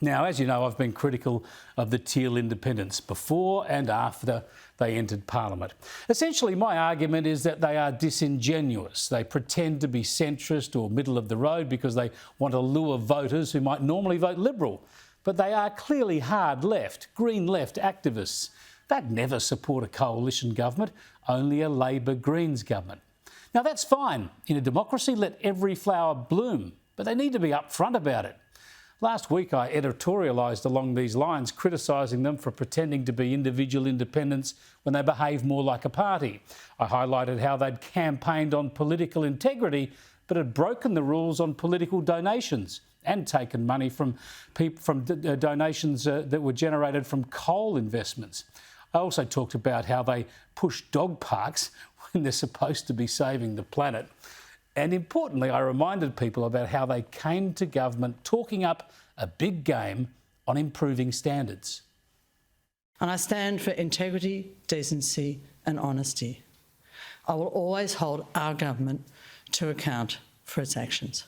Now, as you know, I've been critical of the Teal independents before and after they entered Parliament. Essentially, my argument is that they are disingenuous. They pretend to be centrist or middle of the road because they want to lure voters who might normally vote Liberal. But they are clearly hard left, green left activists. They'd never support a coalition government, only a Labor Greens government. Now, that's fine. In a democracy, let every flower bloom, but they need to be upfront about it. Last week, I editorialised along these lines, criticising them for pretending to be individual independents when they behave more like a party. I highlighted how they'd campaigned on political integrity, but had broken the rules on political donations and taken money from donations that were generated from coal investments. I also talked about how they push dog parks when they're supposed to be saving the planet. And importantly, I reminded people about how they came to government talking up a big game on improving standards. And I stand for integrity, decency and honesty. I will always hold our government to account for its actions.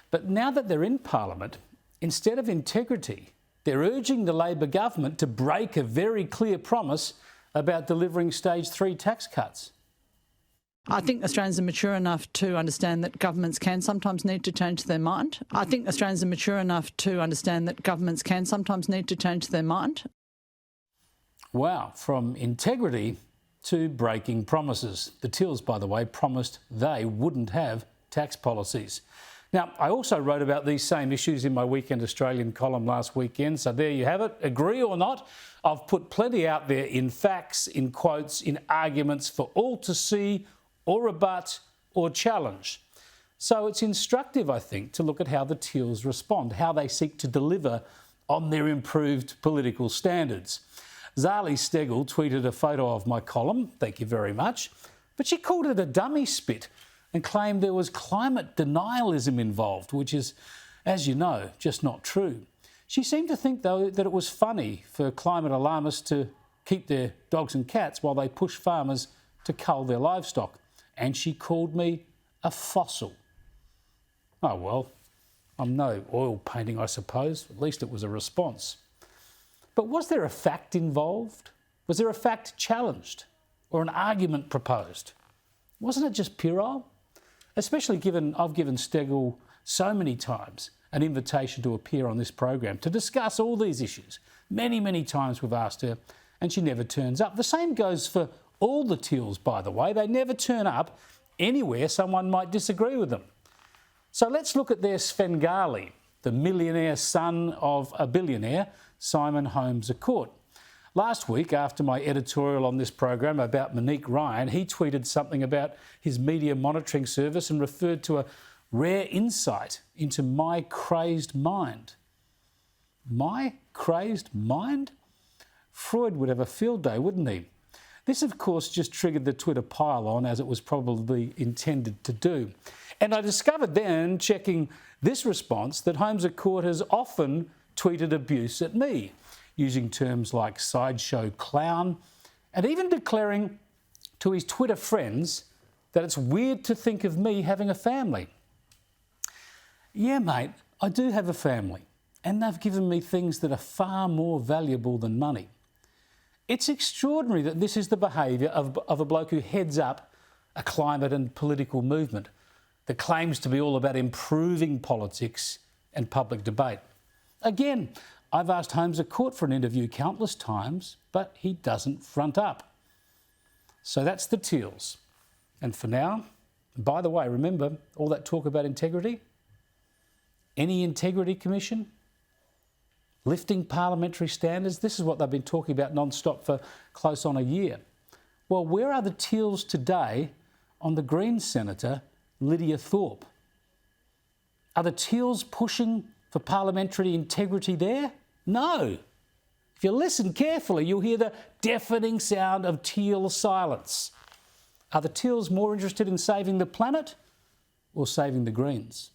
But now that they're in Parliament, instead of integrity, they're urging the Labor government to break a very clear promise about delivering stage 3 tax cuts. I think Australians are mature enough to understand that governments can sometimes need to change their mind. Wow, from integrity to breaking promises. The Teals, by the way, promised they wouldn't have tax policies. Now, I also wrote about these same issues in my Weekend Australian column last weekend, so there you have it. Agree or not, I've put plenty out there in facts, in quotes, in arguments for all to see or rebut or challenge. So it's instructive, I think, to look at how the Teals respond, how they seek to deliver on their improved political standards. Zali Steggall tweeted a photo of my column, thank you very much, but she called it a dummy spit and claimed there was climate denialism involved, which is, as you know, just not true. She seemed to think, though, that it was funny for climate alarmists to keep their dogs and cats while they push farmers to cull their livestock. And she called me a fossil. Oh, well, I'm no oil painting, I suppose. At least it was a response. But was there a fact involved? Was there a fact challenged or an argument proposed? Wasn't it just puerile? Especially given I've given Steggall so many times an invitation to appear on this program to discuss all these issues. Many, many times we've asked her and she never turns up. The same goes for all the Teals, by the way. They never turn up anywhere someone might disagree with them. So let's look at their Svengali, the millionaire son of a billionaire, Simon Holmes à Court. Last week, after my editorial on this program about Monique Ryan, he tweeted something about his media monitoring service and referred to a rare insight into my crazed mind. My crazed mind? Freud would have a field day, wouldn't he? This, of course, just triggered the Twitter pile-on, as it was probably intended to do. And I discovered then, checking this response, that Holmes à Court has often tweeted abuse at me, using terms like sideshow clown, and even declaring to his Twitter friends that it's weird to think of me having a family. Yeah, mate, I do have a family, and they've given me things that are far more valuable than money. It's extraordinary that this is the behaviour of a bloke who heads up a climate and political movement that claims to be all about improving politics and public debate. Again, I've asked Holmes à Court for an interview countless times, but he doesn't front up. So that's the Teals. And for now, by the way, remember all that talk about integrity? Any integrity commission? Lifting parliamentary standards? This is what they've been talking about non-stop for close on a year. Well, where are the Teals today on the Greens Senator Lydia Thorpe? Are the Teals pushing for parliamentary integrity there? No. If you listen carefully, you'll hear the deafening sound of Teal silence. Are the Teals more interested in saving the planet or saving the Greens?